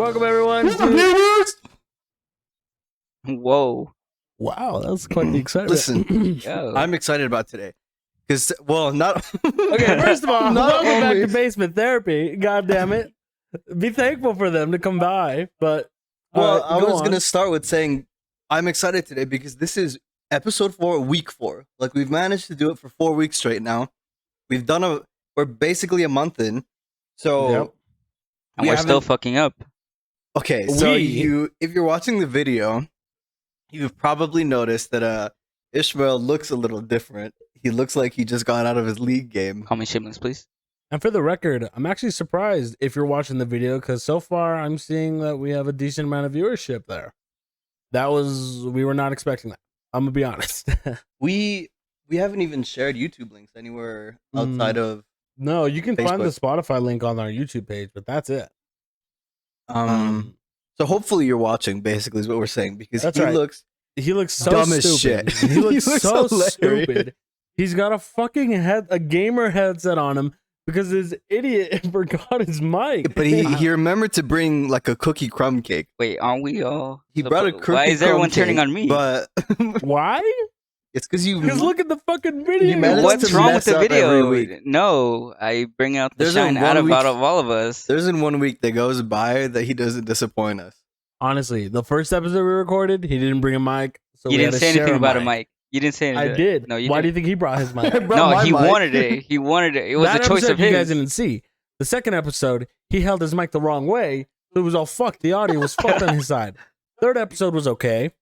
Welcome everyone What's up, to... neighbors? Whoa. Wow, that's quite the excitement. Listen, Yo. I'm excited about today. Because, well, not... Okay, first of all, Not welcome back only- to Basement Therapy. God damn it. Be thankful for them to come by, but... Well, I was on. going to start with saying I'm excited today because this is episode 4, week 4. Like, we've managed to do it for 4 weeks straight now. We're basically a month in. So... Yep. And we're still fucking up. Okay, so We- if you're watching the video, you've probably noticed that Ishmael looks a little different. He looks like he just got out of his league game. Call me shameless, please. And for the record, I'm actually surprised if you're watching the video because so far I'm seeing that we have a decent amount of viewership there. We were not expecting that. I'm gonna be honest. We haven't even shared YouTube links anywhere outside of No, you can find the Facebook. Spotify link on our YouTube page, but that's it. So hopefully you're watching. Basically, is what we're saying because That's he right. looks He looks so dumb as stupid. shit. He looks looks so hilarious. stupid. He's got a fucking a gamer headset on him because this idiot forgot his mic. But he remembered to bring like a cookie crumb cake. Wait, aren't we all? He brought a cookie Why is crumb everyone turning cake, on me? But Why? it's because you. Because look at the fucking video. You managed What's to wrong mess with the up every video? week. No, I bring out the There's shine one out of week- all of us. There isn't 1 week that goes by that he doesn't disappoint us. Honestly, the first episode we recorded, he didn't bring a mic. So You we didn't had to say anything share about a mic. You didn't say anything. I did. No, you Why do you didn't. think he brought his mic? I brought No, my he mic. wanted it. He wanted it. It was That a choice episode of you his. guys didn't see. The second episode, he held his mic the wrong way. So it was all fucked. The audio was fucked on his side. Third episode was okay.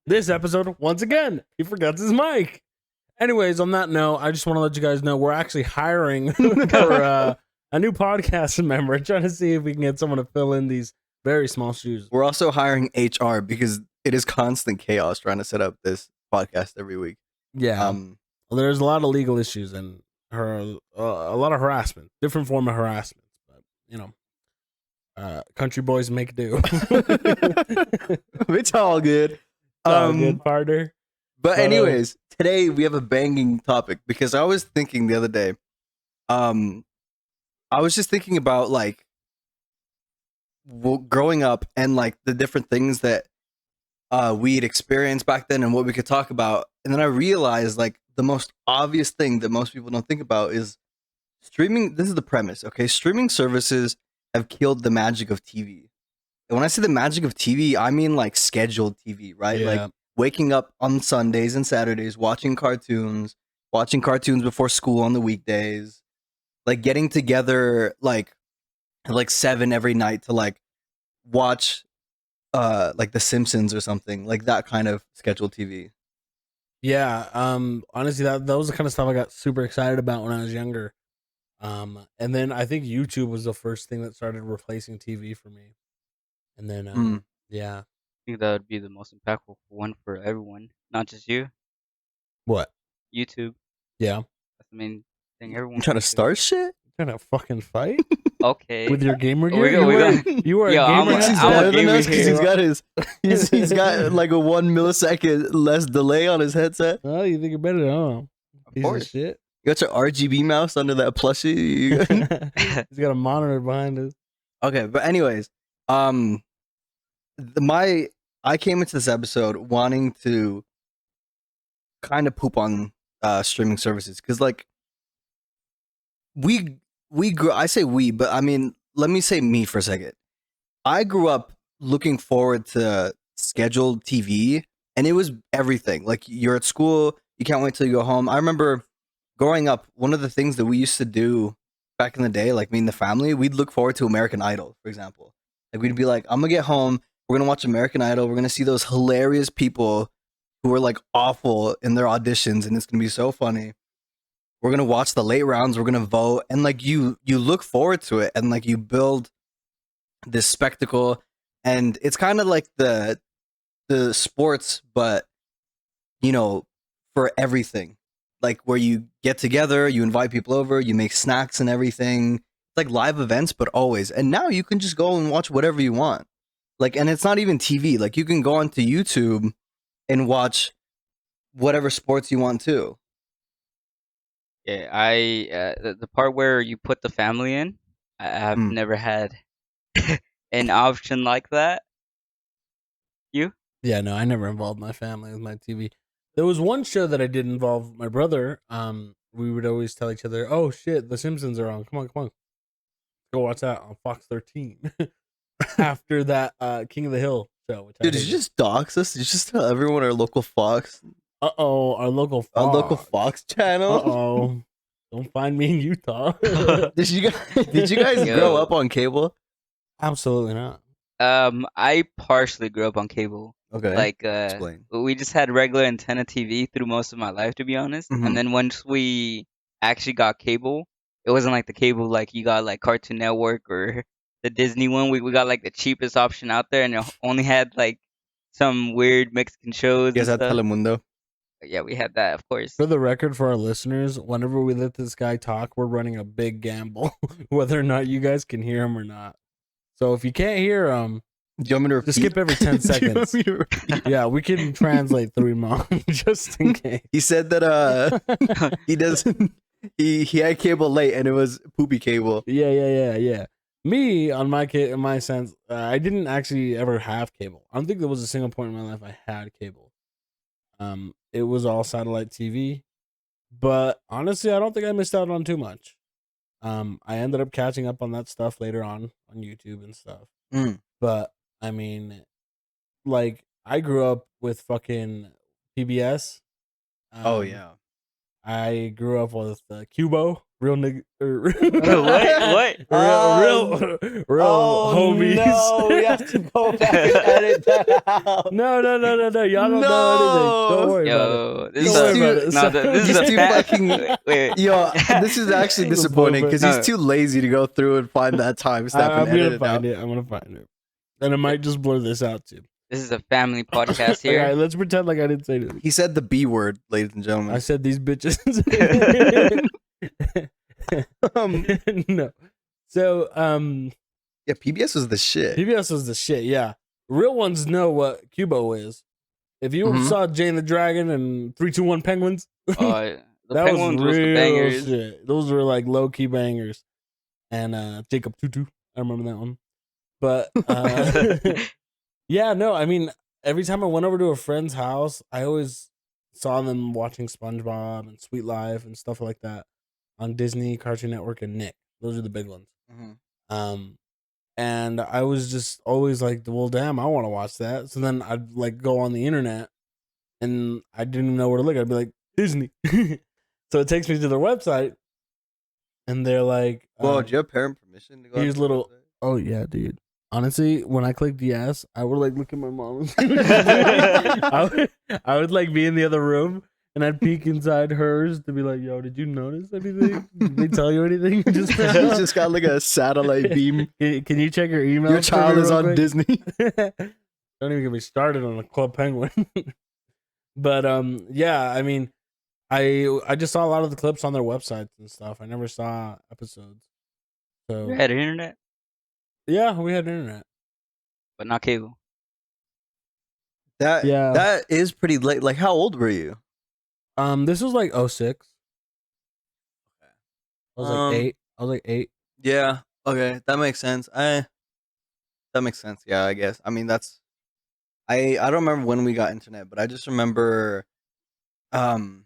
This episode, once again, he forgot his mic. Anyways, on that note, I just want to let you guys know we're actually hiring for a new podcast member, trying to see if we can get someone to fill in these very small shoes. We're also hiring HR because it is constant chaos trying to set up this podcast every week. Yeah. Well, there's a lot of legal issues and a lot of harassment, different form of harassment. But you know, country boys make do. It's all good. Good partner. But anyways, today we have a banging topic because I was thinking the other day. I was just thinking about like growing up and like the different things that we'd experienced back then and what we could talk about. And then I realized like the most obvious thing that most people don't think about is streaming. This is the premise, okay? Streaming services have killed the magic of TV. And when I say the magic of TV, I mean like scheduled TV, right? Yeah. Like waking up on Sundays and Saturdays, watching cartoons before school on the weekdays, like getting together like 7 every night to like watch like The Simpsons or something, like that kind of scheduled TV. Yeah. Honestly, that was the kind of stuff I got super excited about when I was younger. And then I think YouTube was the first thing that started replacing TV for me. And then, yeah. I think that would be the most impactful one for everyone, not just you. What? YouTube. Yeah. That's the main thing. Everyone. I'm trying to start shit. Trying to fucking fight Okay. with your gamer We gear? go- You were Yo, a I'm gamer. a- He's I'm better than gamer us because here. he's got like a 1 millisecond less delay on his headset. Oh, you think you're better than Piece of course. shit. You got your RGB mouse under that plushie. He's got a monitor behind us. Okay, but anyways, I came into this episode wanting to kind of poop on streaming services because like we grew. I say we, but I mean let me say me for a second. I grew up looking forward to scheduled TV, and it was everything. Like you're at school, you can't wait till you go home. I remember growing up, one of the things that we used to do back in the day, like me and the family, we'd look forward to American Idol, for example. Like we'd be like, I'm gonna get home, we're gonna watch American Idol, we're gonna see those hilarious people who are like awful in their auditions, and it's gonna be so funny. We're gonna watch the late rounds, we're gonna vote, and like you look forward to it, and like you build this spectacle, and it's kind of like the sports, but you know, for everything. Like where you get together, you invite people over, you make snacks and everything. It's like live events, but always. And now you can just go and watch whatever you want. Like, and it's not even TV. Like you can go onto YouTube and watch whatever sports you want too. Yeah, the part where you put the family in, I've Mm. never had an option like that. You? Yeah, no, I never involved my family with my TV. There was one show that I did involve my brother. We would always tell each other, "Oh shit, The Simpsons are on. Come on, come on, go watch that on Fox 13." After that, King of the Hill show, which Dude, did you just dox us? Did you just tell everyone our local Fox, our local Fox. our local Fox channel? Don't find me in Utah. Did you guys grow up on cable? Absolutely not. I partially grew up on cable. Okay, Like, explain. we just had regular antenna TV through most of my life, to be honest. Mhm. And then once we actually got cable, it wasn't like the cable like you got like Cartoon Network or the Disney one. We got like the cheapest option out there, and it only had like some weird Mexican shows You guys and had stuff. Telemundo. But yeah, we had that, of course. For the record, for our listeners, whenever we let this guy talk, we're running a big gamble, whether or not you guys can hear him or not. So if you can't hear him, Do you want me to repeat? just skip every 10 Do you want seconds. me to repeat? Yeah, we can translate through mom just in case. He said that he doesn't. He had cable late, and it was poopy cable. Yeah. Me, on in my sense, I didn't actually ever have cable. I don't think there was a single point in my life I had cable. It was all satellite TV, but honestly, I don't think I missed out on too much. I ended up catching up on that stuff later on YouTube and stuff. Mm. But I mean, like, I grew up with fucking PBS. Oh yeah. I grew up with Cubo, real nigga, What? real homies. No, we have to go back and edit that out. No, y'all don't know anything. Don't worry about it. Yo, this He's is too- a, no, this he's is a too fa- fucking- wait. Yo, this is actually disappointing because No. he's too lazy to go through and find that timestamp I'm and edit gonna it find out. it. I'm gonna find it, and I might just blur this out too. This is a family podcast All here. right, let's pretend like I didn't say anything. He said the B word, ladies and gentlemen. I said these bitches. No. So, Yeah, PBS was the shit. PBS was the shit. Yeah, real ones know what Cubo is. If you Mhm. saw Jane the Dragon and 3-2-1 Penguins, The that Penguins was the real bangers. shit. Those were like low key bangers. And Jacob Tutu, I remember that one. But yeah, no, I mean, every time I went over to a friend's house, I always saw them watching SpongeBob and Sweet Life and stuff like that on Disney, Cartoon Network, and Nick. Those are the big ones. Mhm. And I was just always like, well, damn, I want to watch that. So then I'd like go on the internet, and I didn't know where to look. I'd be like, Disney. So it takes me to their website, and they're like, Well, do you have parent permission to go? here's onto the little- website? oh yeah, dude. Honestly, when I clicked yes, I would like look at my mom. I would like be in the other room, and I'd peek inside hers to be like, "Yo, did you notice anything? Did they tell you anything?" He's just got like a satellite beam. Can you check your email? Your child is on Disney. Don't even get me started on a Club Penguin. But yeah, I mean, I just saw a lot of the clips on their websites and stuff. I never saw episodes. So We had internet, yeah, we had internet. but not cable. Yeah. That is pretty late. Like, how old were you? This was like 06. I was like 8. I was like 8. Yeah. Okay, that makes sense. That makes sense. Yeah, I guess. I mean, that's. I don't remember when we got internet, but I just remember. You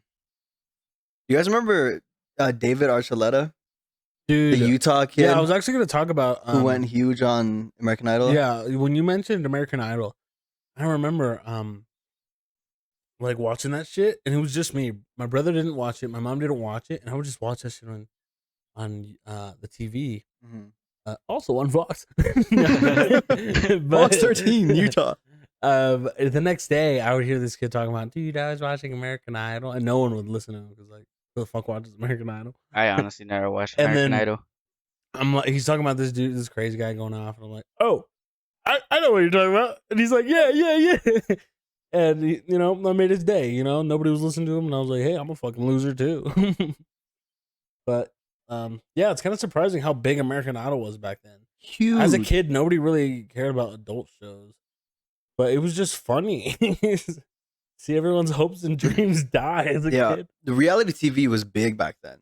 guys remember David Archuleta, Dude. the Utah kid Yeah, I was actually going to talk about who went huge on American Idol? yeah, when you mentioned American Idol, I remember like watching that shit, and it was just me. My brother didn't watch it, my mom didn't watch it, and I would just watch that shit on the TV. Mhm. Also on Fox. Fox 13, Utah. The next day, I would hear this kid talking about, dude, I was watching American Idol, and no one would listen to him because, like, who the fuck watches American Idol? I honestly never watched And American then- Idol. I'm like, he's talking about this dude, this crazy guy going off, and I'm like, oh, I know what you're talking about. And he's like, yeah. And he, I made his day. Nobody was listening to him, and I was like, hey, I'm a fucking loser too. But yeah, it's kind of surprising how big American Idol was back then. Huge. As a kid, nobody really cared about adult shows, but it was just funny. See everyone's hopes and dreams die as a kid. The reality TV was big back then,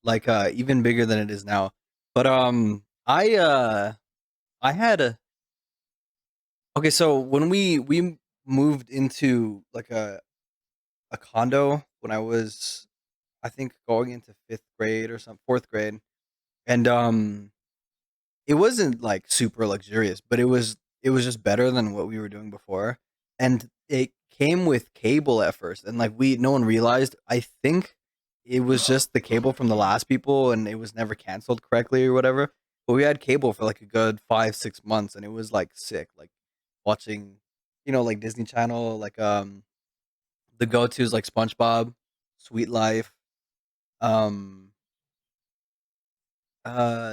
like even bigger than it is now. But I I had a okay. So when we moved into like a condo when I was, I think, going into fifth grade or some fourth grade, and it wasn't like super luxurious, but it was just better than what we were doing before, and it came with cable at first, and like no one realized. I think it was just the cable from the last people, and it was never canceled correctly or whatever. But we had cable for like a good 5 6 months, and it was like sick, like watching, like Disney Channel, like the go tos like SpongeBob, Sweet Life, um,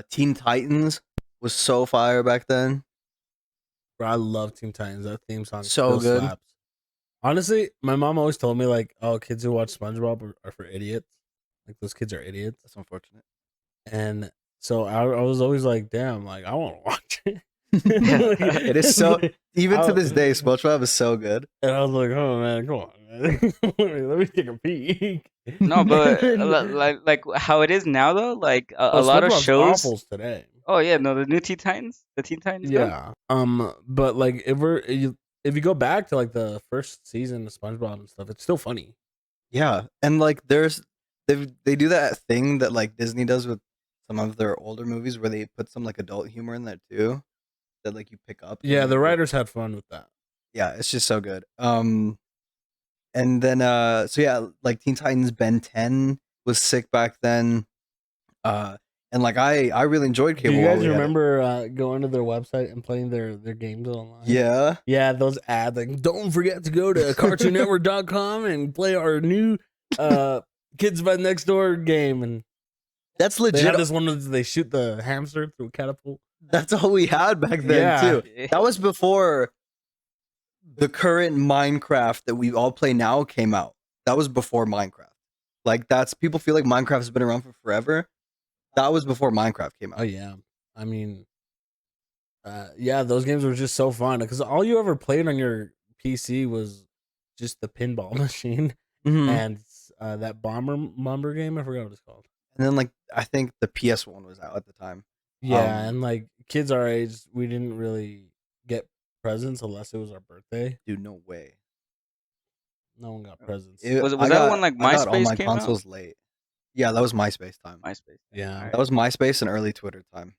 Teen Titans was so fire back then. Bro, I love Teen Titans. That theme song So still good. slaps. Honestly, my mom always told me like, "Oh, kids who watch SpongeBob are for idiots. Like those kids are idiots." That's unfortunate. And so I was always like, "Damn, like I want to watch it." It is so. Even to I- this day, SpongeBob is so good. And I was like, "Oh man, come on, man. let me take a peek." No, but like how it is now though, like a Oh, lot of SpongeBob's shows. awful today. Oh yeah, no, the new Teen Titans, the Teen Titans. Go? Yeah. But like if you go back to like the first season of SpongeBob and stuff, it's still funny. Yeah, and like they do that thing that like Disney does with some of their older movies where they put some like adult humor in there too, that like you pick up. Yeah, and the you- writers had fun with that. Yeah, it's just so good. And then so yeah, like Teen Titans Ben 10 was sick back then. And like I really enjoyed Do cable. you while guys we had it. remember going to their website and playing their games online? Yeah. Yeah, those ads like don't forget to go to cartoonnetwork.com and play our new Kids by Next Door game. And That's they legit. had this one where they shoot the hamster through a catapult. That's all we had back then Yeah. too. That was before the current Minecraft that we all play now came out. That was before Minecraft. Like that's people feel like Minecraft has been around for forever. That was before Minecraft came out. Oh yeah, I mean, yeah, those games were just so fun because all you ever played on your PC was just the pinball machine Mhm. and that bomber game. I forgot what it's called. And then like I think the PS1 was out at the time. Yeah, Um, and like kids our age, we didn't really get presents unless it was our birthday. Dude, no way. No one got presents. Was I that got- when, like, I got all MySpace my came out? consoles late. Yeah, that was MySpace time. MySpace. Yeah. Alright. That was MySpace and early Twitter time.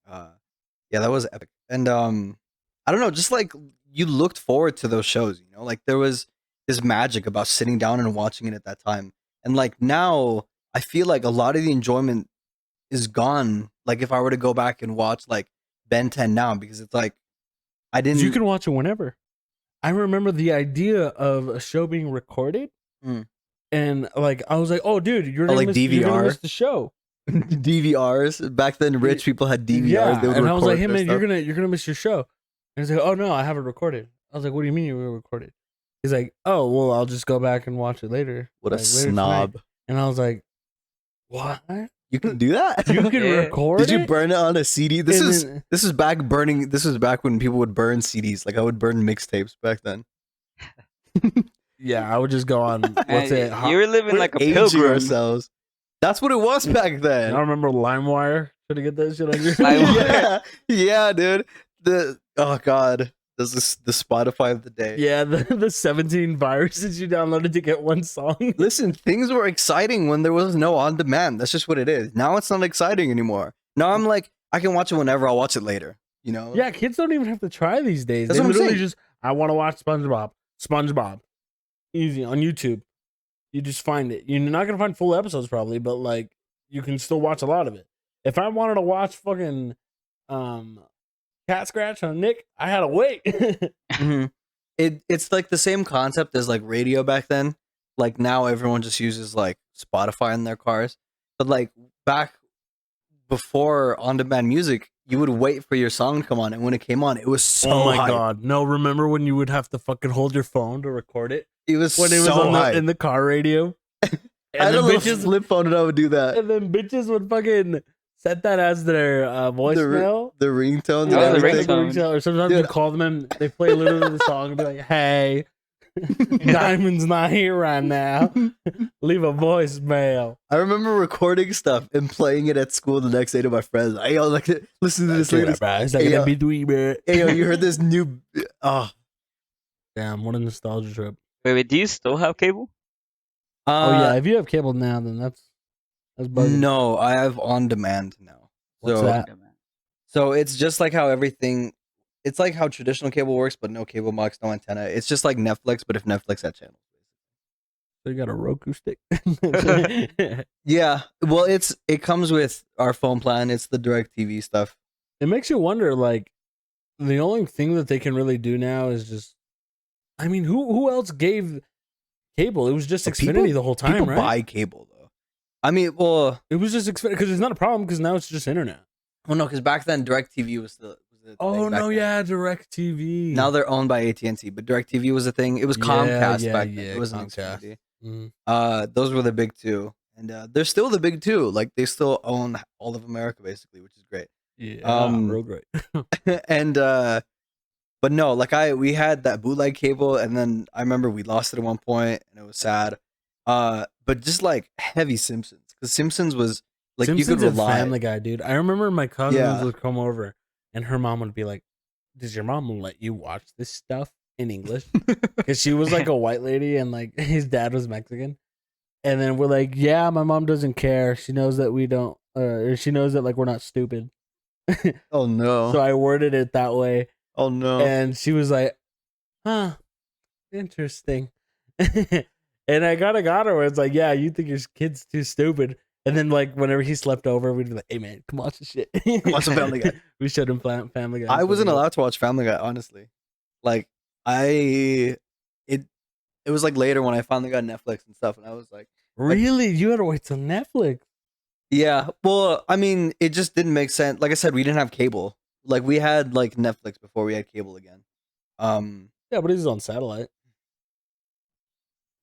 Yeah, that was epic. And I don't know, just like you looked forward to those shows, like there was this magic about sitting down and watching it at that time. And like now, I feel like a lot of the enjoyment is gone. Like if I were to go back and watch like Ben 10 now, because it's like I didn't. You can watch it whenever. I remember the idea of a show being recorded, Mm. and like I was like, "Oh, dude, you're gonna like miss, you're gonna DVR? miss the show." DVRs back then. Rich people had DVRs. Yeah, They would and I was like, record "Hey their man, stuff. you're gonna miss your show." And he's like, "Oh no, I have it recorded." I was like, "What do you mean you were recorded?" He's like, "Oh well, I'll just go back and watch it later." What a like, later tonight." snob! And I was like, "What? You can do that. You can Yeah. record Did you it?" burn it on a CD? This And is then- this is back burning. This was back when people would burn CDs. Like I would burn mixtapes back then. Yeah, I would just go on. What's Man, it? you were living like a Aging pilgrim. ourselves. That's what it was back I then. remember LimeWire. Should I get that shit on your? LimeWire. yeah, dude. Oh god, this is the Spotify of the day. Yeah, the 17 viruses you downloaded to get one song. Listen, things were exciting when there was no on demand. That's just what it is. Now it's not exciting anymore. Now I'm like, I can watch it whenever. I'll watch it later. Yeah, kids don't even have to try these days. That's They what I'm literally saying. just, I want to watch SpongeBob. SpongeBob. Easy on YouTube. You just find it. You're not going to find full episodes probably, but like you can still watch a lot of it. If I wanted to watch fucking Cat Scratch on Nick, I had to wait. Mhm. It's like the same concept as like radio back then. Like now everyone just uses like Spotify in their cars. But like back before on demand music, you would wait for your song to come on, and when it came on, it was so oh my hype. god. No, remember when you would have to fucking hold your phone to record it? It was When it was so on hype. in the car radio? I had And a then little bitches flip phone and I would do that. and then bitches would fucking set that as their voicemail. The ringtone and Oh, the everything. ringtone. Or sometimes Dude. you call them and they play literally the song and be like, "Hey," Diamond's not here right now. Leave a voicemail. I remember recording stuff and playing it at school the next day to my friends. Hey, yo, like, listen to this. Look at this. It's like Hey, an yo. MP3, bro. Hey, yo, you heard this new? Oh, Damn, what a nostalgia trip. Wait, do you still have cable? Oh yeah, if you have cable now, then that's bugging. No, I have on demand now. What's so, that? So it's just like how everything. It's like how traditional cable works, but no cable box, no antenna. It's just like Netflix, but if Netflix had channels. So you got a Roku stick? Yeah, well, it comes with our phone plan. It's the Direct TV stuff. It makes you wonder, like, the only thing that they can really do now is just, I mean, who else gave cable? It was just But Xfinity people- the whole time, People right? buy cable though. I mean, well, It was just Xfinity because it's not a problem because now it's just internet. no, because back then Direct TV was the Oh thing back no, then. yeah, Direct TV. Now they're owned by AT&T, but Direct TV was a thing. It was Yeah, Comcast yeah, back then. yeah, It wasn't Comcast. Xfinity. Mm. Those were the big two, and they're still the big two. Like they still own all of America basically, which is great. Yeah, real great. And but no, like we had that bootleg cable, and then I remember we lost it at one point, and it was sad. But just like heavy Simpsons, because Simpsons was like Simpsons you could and rely. Family Guy, dude. I remember my cousins Yeah. would come over, and her mom would be like, "Does your mom let you watch this stuff in English?" Because she was like a white lady, and like his dad was Mexican. And then we're like, "Yeah, my mom doesn't care. She knows that we don't, or she knows that like we're not stupid." Oh no! So I worded it that way, Oh no! and she was like, "Huh, interesting." And I kind of got her where it's like, "Yeah, you think your kid's too stupid." And then like whenever he slept over, we'd be like, "Hey man, come watch this shit." Watch some Family Guy. We showed him Family Guy. I wasn't allowed to watch Family Guy, honestly. Like it was like later when I finally got Netflix and stuff, and I was like, Really? You had to wait till Netflix? yeah. Well, I mean, it just didn't make sense. Like I said, we didn't have cable. Like we had like Netflix before we had cable again. Yeah, but he's on satellite.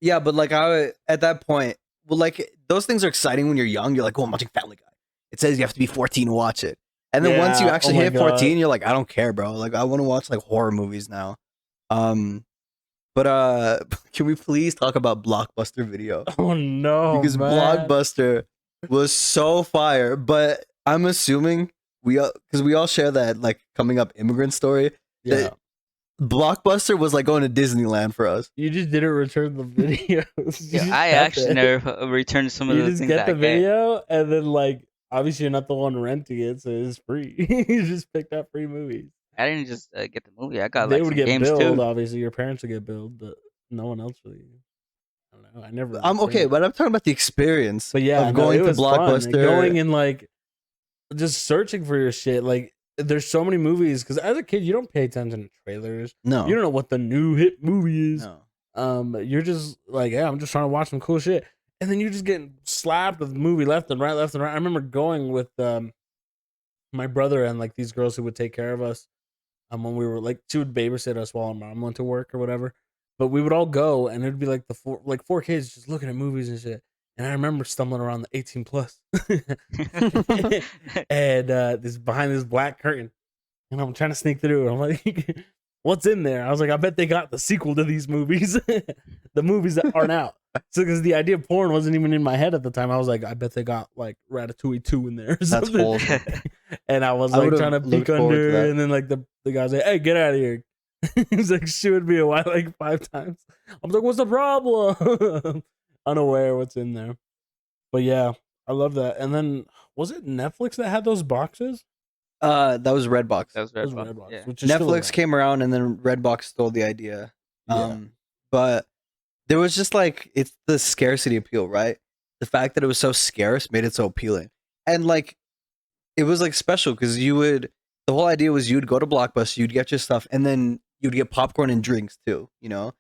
Yeah, but like at that point, well, like those things are exciting when you're young. You're like, oh, I'm watching Family Guy. It says you have to be 14 to watch it. And then once you Yeah, actually oh my hit God. 14, you're like, I don't care, bro. Like I want to watch like horror movies now. But can we please talk about Blockbuster Video? Oh no, Because man. Blockbuster was so fire. But I'm assuming because we all share that like coming up immigrant story. Yeah, Blockbuster was like going to Disneyland for us. you just didn't return the videos. You Yeah, just I kept actually it. never returned some of You the just things get that the I get. video, and then like obviously you're not the one renting it, so it's free. You just picked up free movies. I didn't just get the movie. I got They like would some get games billed. too. Obviously, your parents would get billed, but no one else really. I don't know. I never. I'm returned okay, it. but I'm talking about the experience But yeah, of no, going it to was fun. Blockbuster. Going and like just searching for your shit. Like there's so many movies because as a kid you don't pay attention to trailers. No, You don't know what the new hit movie is. no. You're just like, yeah, I'm just trying to watch some cool shit, and then you're just getting slapped with movie left and right, left and right. I remember going with my brother and like these girls who would take care of us. When we were like, she would babysit us while our mom went to work or whatever. But we would all go, and it'd be like four kids just looking at movies and shit. And I remember stumbling around the 18 plus, and this behind this black curtain, and I'm trying to sneak through. And I'm like, "What's in there?" I was like, "I bet they got the sequel to these movies, the movies that aren't out." So because the idea of porn wasn't even in my head at the time, I was like, "I bet they got like Ratatouille 2 in there." Or That's something. wholesome. And I was I like would've trying to looked peek forward to under, that. and then like the guy's like, "Hey, get out of here." He was like shooing me away like 5 times. I'm like, "What's the problem?" Unaware what's in there. But yeah, I love that. And then was it Netflix that had those boxes? That was Redbox. That was Those Redbox. Redbox, Yeah. which is still Netflix around. came around, and then Redbox stole the idea. Yeah. But there was just like it's the scarcity appeal, right? The fact that it was so scarce made it so appealing, and like it was like special because you would. The whole idea was you'd go to Blockbuster, you'd get your stuff, and then you'd get popcorn and drinks too. You know,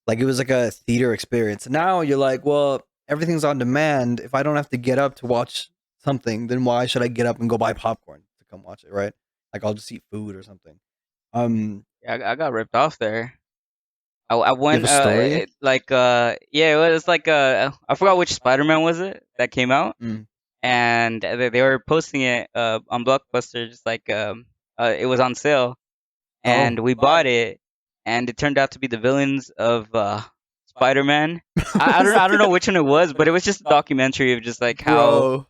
like it was like a theater experience. Now you're like, well, everything's on demand. If I don't have to get up to watch something, then why should I get up and go buy popcorn to come watch it, right? Like I'll just eat food or something. Yeah, I got ripped off there. I went a story? yeah, it was like I forgot which Spider-Man was it that came out, Mm. and they were posting it on Blockbuster, just like it was on sale, and we bought it, and it turned out to be the villains of Spider-Man. I don't know which one it was, but it was just a documentary of just like how Bro,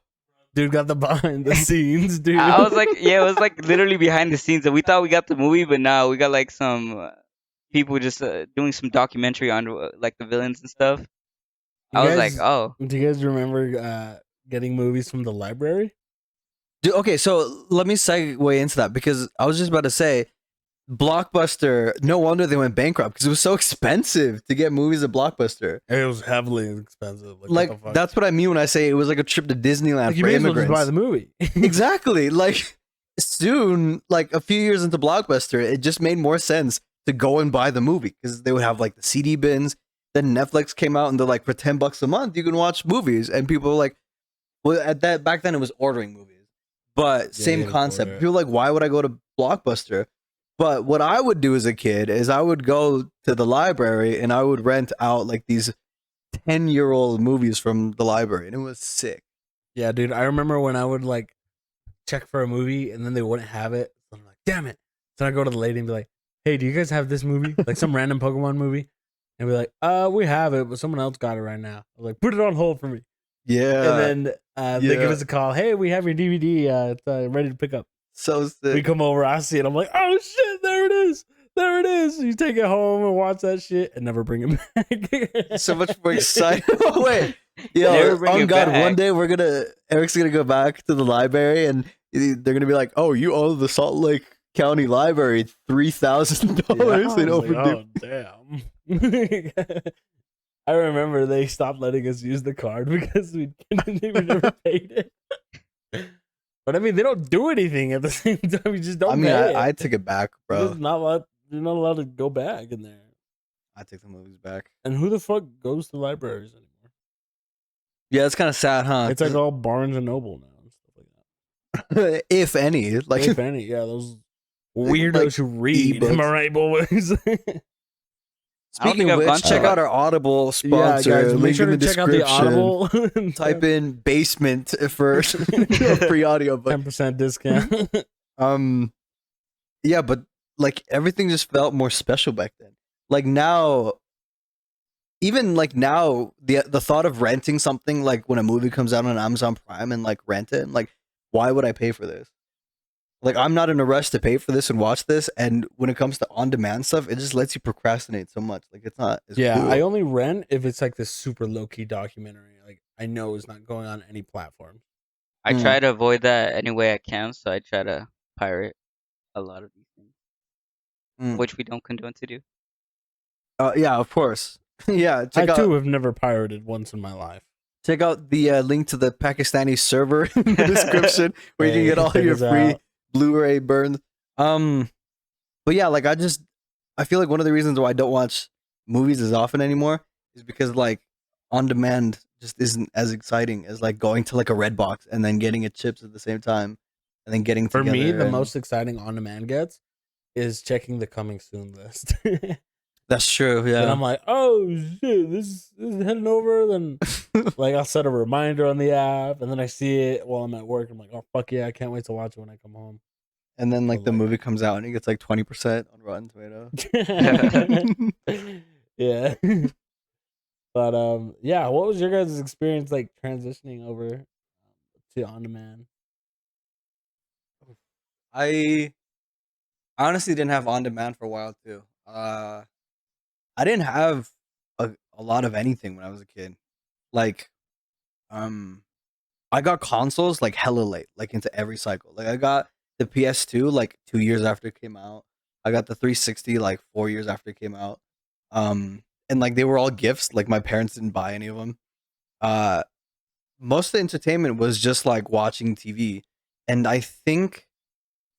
Dude got the behind the scenes, dude. I was like, yeah, it was like literally behind the scenes. And we thought we got the movie, but no, we got like some people just doing some documentary on like the villains and stuff. You I was like, guys- oh, Do you guys remember getting movies from the library? dude, okay, so let me segue into that because I was just about to say, Blockbuster. No wonder they went bankrupt because it was so expensive to get movies at Blockbuster. It was heavily expensive. Like what the fuck? that's what I mean when I say it was like a trip to Disneyland Like, you for may as well just immigrants. buy the movie. Exactly. Like soon, like a few years into Blockbuster, it just made more sense to go and buy the movie because they would have like the CD bins. Then Netflix came out and they're like, for $10 a month, you can watch movies. And people were like, well, at that back then it was ordering movies, but Yeah, same you had to concept. order it. People were like, why would I go to Blockbuster? But what I would do as a kid is I would go to the library and I would rent out like these 10-year-old movies from the library, and it was sick. Yeah, dude. I remember when I would like check for a movie and then they wouldn't have it. So I'm like, damn it. So I go to the lady and be like, hey, do you guys have this movie? Like some random Pokemon movie? And be like, we have it, but someone else got it right now. I was like, put it on hold for me. Yeah, And then they give yeah. us a call. Hey, we have your DVD. It's ready to pick up. so sick. We come over, I see it. I'm like, oh shit, there it is. There it is. You take it home and watch that shit and never bring it back. So much more excited. Oh wait, Never yo, bring on it God, back. one day Eric's gonna go back to the library and they're gonna be like, "Oh, you owe the Salt Lake County Library $3,000 in overdue." Damn. I remember they stopped letting us use the card because we never paid it. But I mean, they don't do anything at the same time. You just don't I mean, pay it. I took it back, You're bro. you're not allowed to go back in there. I took the movies back. And who the fuck goes to libraries anymore? Yeah, it's kind of sad, huh? It's like all Barnes and Noble now and stuff like that. if any, like If any, yeah, those weirdos like who read. Am I ebooks. right, boys? Speaking of I've gone which, to check that. out our Audible yeah, sponsor. guys, make Link sure in to the check out the description. Audible. Type in basement for a free audio book. 10% discount. Yeah, but like everything just felt more special back then. Like now, even like now, the thought of renting something like when a movie comes out on Amazon Prime and like rent it, like why would I pay for this? Like I'm not in a rush to pay for this and watch this. And when it comes to on-demand stuff, it just lets you procrastinate so much. Like it's not. As Yeah, cool. I only rent if it's like this super low key documentary. Like I know it's not going on any platform. I Mm. try to avoid that any way I can, so I try to pirate a lot of these things, Mm. which we don't condone to do. Yeah, of course. Yeah, check I out too have never pirated once in my life. check out the link to the Pakistani server in the description where you can Hey, get all check your us free out. Blu-ray burns. But yeah, like I feel like one of the reasons why I don't watch movies as often anymore is because like on demand just isn't as exciting as like going to like a red box and then getting it chips at the same time and then getting For together. me, the and- most exciting on demand gets is checking the coming soon list. That's true. And Yeah. I'm like, oh shit, this is heading over. Then like I'll set a reminder on the app, and then I see it while I'm at work. I'm like, oh fuck yeah, I can't wait to watch it when I come home. And then like the like- movie comes out and it gets like 20% on Rotten Tomatoes. Yeah. But yeah, what was your guys' experience like transitioning over to on demand? I honestly didn't have on demand for a while too. I didn't have a lot of anything when I was a kid. Like, I got consoles like hella late, like into every cycle. Like I got the PS2 like 2 years after it came out. I got the 360 like 4 years after it came out. And like they were all gifts. Like my parents didn't buy any of them. Most of the entertainment was just like watching TV. And I think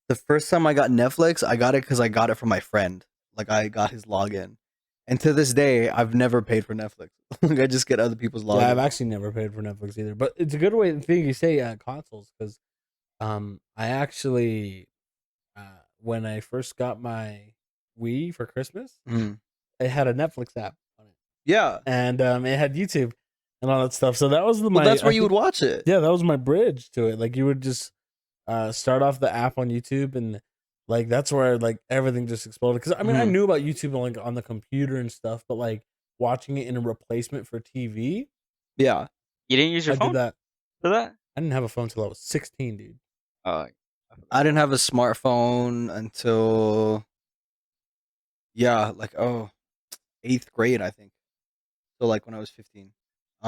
the first time I got Netflix, I got it because I got it from my friend. Like I got his login. And to this day, I've never paid for Netflix. Like I just get other people's logins. Yeah, I've actually never paid for Netflix either. But it's a good way to think you say consoles because I actually when I first got my Wii for Christmas, Mhm. it had a Netflix app on it, Yeah. and it had YouTube and all that stuff. So that was Well, that's where you would watch it. Yeah, that was my bridge to it. Like you would just start off the app on YouTube, and Like that's where like everything just exploded. Because I mean, I Mhm. knew about YouTube like on the computer and stuff, but like watching it in a replacement for TV, Yeah. You didn't use your I did phone that. for that? I didn't have a phone till I was 16, dude. Oh, I I forgot. didn't have a smartphone until yeah, like eighth grade, I think. So like when I was 15.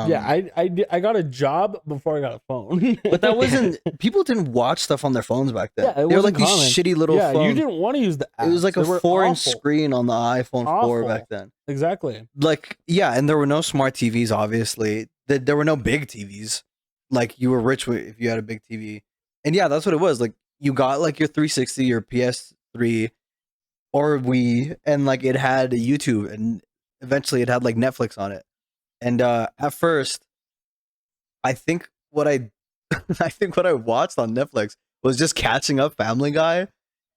Yeah, I got a job before I got a phone. But that wasn't people didn't watch stuff on their phones back then. Yeah, it They were wasn't like these common. shitty little Yeah, you phones. didn't want to use the apps. It was like They a were 4-inch awful. screen on the iPhone 4 back Awful. then. Exactly. Like yeah, and there were no smart TVs. Obviously, there were no big TVs. Like you were rich if you had a big TV, and yeah, that's what it was. Like you got like your 360, your PS3, or Wii, and like it had YouTube, and eventually it had like Netflix on it. And at first, I think what I, I think what I watched on Netflix was just catching up Family Guy,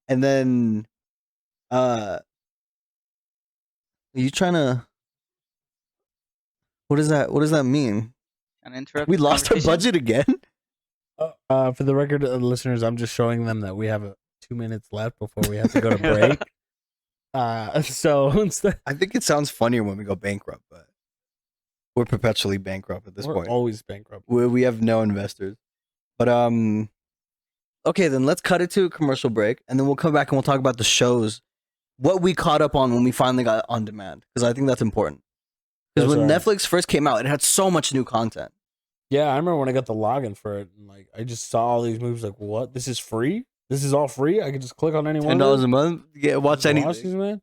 and then, are you trying to? What does that? What does that mean? Trying to interrupt We the lost our conversation? budget again. For the record, listeners, I'm just showing them that we have 2 minutes left before we have to go to break. So instead, I think it sounds funnier when we go bankrupt, but we're perpetually bankrupt at this we're point. always bankrupt. We have no investors. But okay, then let's cut it to a commercial break, and then we'll come back and we'll talk about the shows, what we caught up on when we finally got on demand, because I think that's important. Because That's when right. Netflix first came out, it had so much new content. Yeah, I remember when I got the login for it, and like I just saw all these movies. Like, what? This is free? This is all free? I could just click on any one of $10 these? a month, watch Watch anything. these, man.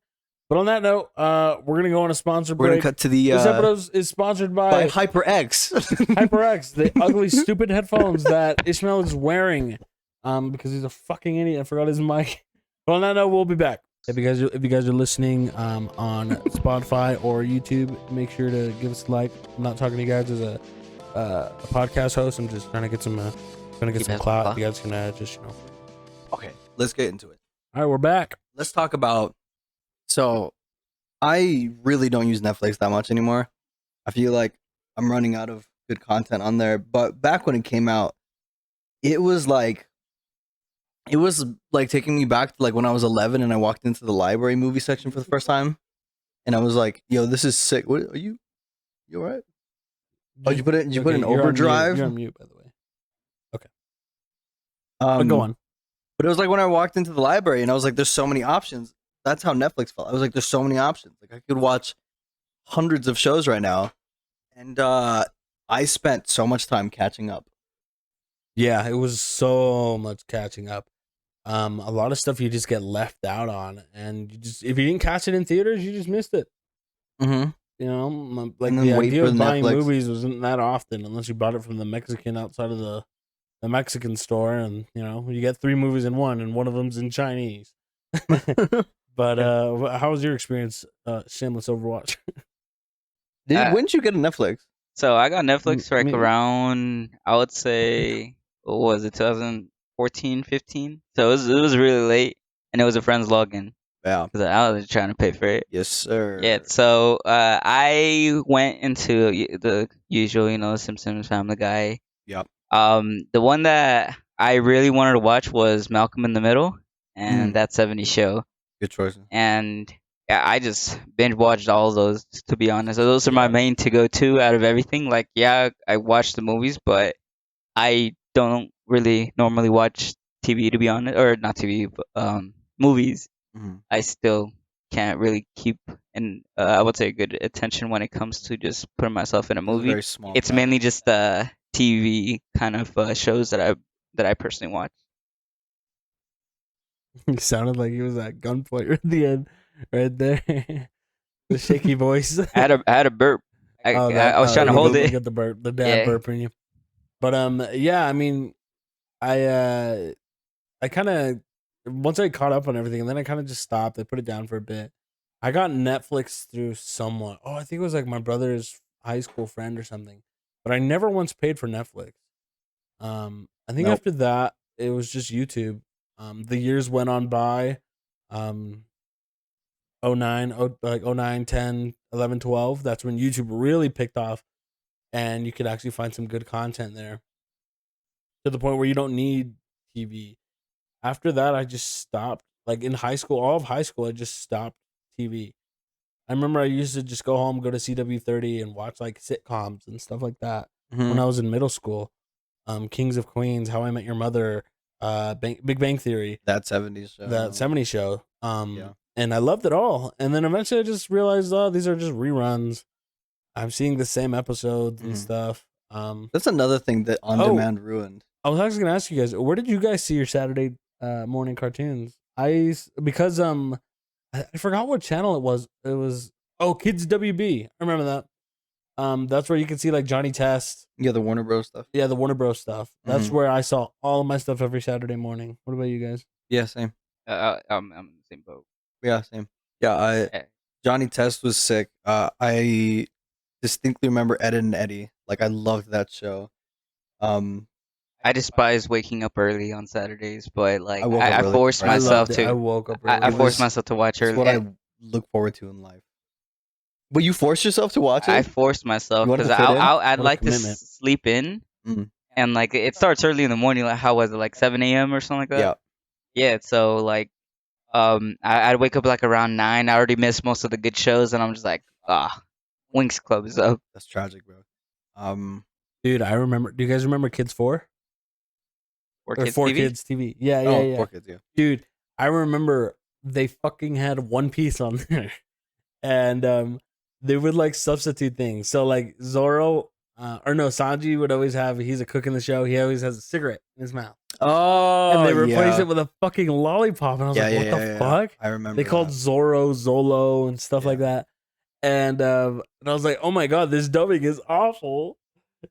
But on that note, we're gonna go on a sponsor We're gonna break. cut to the This episode is sponsored by by HyperX. HyperX, the ugly, stupid headphones that Ishmael is wearing, because he's a fucking idiot. I forgot his mic. But on that note, we'll be back. If you guys are listening on Spotify or YouTube, make sure to give us a like. I'm not talking to you guys as a podcast host. I'm just trying to get some clout. If you guys can just Okay, let's get into it. All right, we're back. Let's talk about. So, I really don't use Netflix that much anymore. I feel like I'm running out of good content on there. But back when it came out, it was like taking me back to like when I was 11 and I walked into the library movie section for the first time, and I was like, "Yo, this is sick." What are you? You all right? Oh, did you put it? Did you put it in you're on mute. overdrive? You're on mute, by the way. Okay, But go on. But it was like when I walked into the library and I was like, "There's so many options." That's how Netflix felt. I was like, "There's so many options. Like I could watch hundreds of shows right now," and I spent so much time catching up. Yeah, it was so much catching up. A lot of stuff you just get left out on, and you just if you didn't catch it in theaters, you just missed it. Mm-hmm. You know, like And then the wait idea for of buying Netflix. movies wasn't that often unless you bought it from the Mexican outside of the Mexican store, and you get 3 movies in one, and one of them's in Chinese. But how was your experience? Shameless Overwatch. When did you get a Netflix? So I got Netflix like me- around, I would say, what was it, 2014, 15? So it was really late, and it was a friend's login Yeah. because I was trying to pay for it. Yes, sir. Yeah, so I went into the usual, Simpsons, Family Guy. Yep. The one that I really wanted to watch was Malcolm in the Middle and That 70s Show. Good choice. And yeah, I just binge watched all of those, to be honest. So those are my main to go to out of everything. Like, yeah, I watch the movies, but I don't really normally watch TV, to be honest, or not TV, but movies. Mhm. I still can't really keep I would say good attention when it comes to just putting myself in a It's a movie. very small. It's factor. mainly just TV kind of shows that I personally watch. He sounded like he was at gunpoint at the end, right there. The shaky voice. I had a burp. I was trying to you hold get- it. you Get the burp, the dad Yeah. burp in you. But yeah, I mean, I kind of once I caught up on everything, and then I kind of just stopped. I put it down for a bit. I got Netflix through someone. Oh, I think it was like my brother's high school friend or something. But I never once paid for Netflix. I think Nope. after that it was just YouTube. The years went on by. 09, 10, 11, 12. That's when YouTube really picked off, and you could actually find some good content there. To the point where you don't need TV. After that, I just stopped like in high school, all of high school, I just stopped TV. I remember I used to just go home, go to CW30 and watch like sitcoms and stuff like that when Mhm. I was in middle school. Kings of Queens, How I Met Your Mother, Big Bang Theory, That 70s show. that 70s show. Yeah. And I loved it all. And then eventually I just realized, oh, these are just reruns. I'm seeing the same episodes and Mhm. stuff. That's another thing that on demand ruined. I was actually gonna ask you guys, where did you guys see your Saturday morning cartoons? Because I forgot what channel it was. It was Kids WB. I remember that. That's where you can see like Johnny Test. Yeah, the Warner Bros. Stuff. Yeah, the Warner Bros. Stuff. That's Mhm. where I saw all of my stuff every Saturday morning. What about you guys? Yeah, same. I'm in the same boat. Yeah, same. Yeah, Eh, Johnny Test was sick. I distinctly remember Ed and Eddie. Like I loved that show. I despise waking up early on Saturdays, but like I woke up I early. forced I myself loved it. I to. woke up early. I It forced was- myself to watch It's early. what I look forward to in life. But you forced yourself to watch it? I forced myself You wanted because to fit in? I'd What a like to commitment. sleep in, Mm. and like it starts early in the morning. Like how was it, like 7 a.m. or something like that? Yeah. Yeah. So like I'd wake up like around 9. I already missed most of the good shows, and I'm just like, Winx Club is up. That's tragic, bro. Dude, I remember. Do you guys remember Kids 4? Or Or Kids 4 TV? Kids TV? Yeah, Oh, yeah. 4 Kids, yeah. Dude, I remember they fucking had One Piece on there. And they would like substitute things. So like Zoro, Sanji would always have, he's a cook in the show. He always has a cigarette in his mouth. Oh, And they replaced yeah. it with a fucking lollipop. And I was like, what the fuck? I remember. They called that. Zoro Zolo and stuff like that. And I was like, oh my god, this dubbing is awful.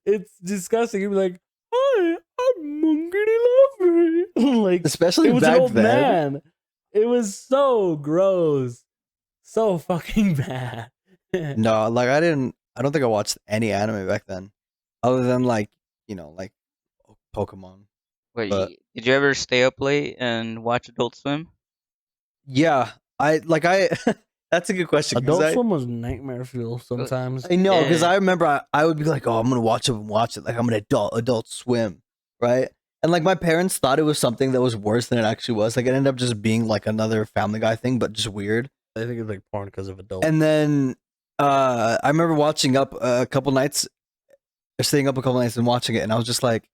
It's disgusting. He'd be like, hi, I'm Mungity Lover. Like, Especially it was back an old then. man. It was so gross. So fucking bad. No, like I don't think I watched any anime back then. Other than like Pokemon. Wait, But- did you ever stay up late and watch Adult Swim? Yeah. I that's a good question. 'Cause Adult Swim was nightmare fuel sometimes. I know, because Yeah. I remember I would be like, oh, I'm gonna watch it. Like I'm an Adult Swim, right? And like my parents thought it was something that was worse than it actually was. Like it ended up just being like another Family Guy thing, but just weird. I think it's like porn because of adult. And then I remember watching up a couple nights, or staying up a couple nights and watching it, and I was just like,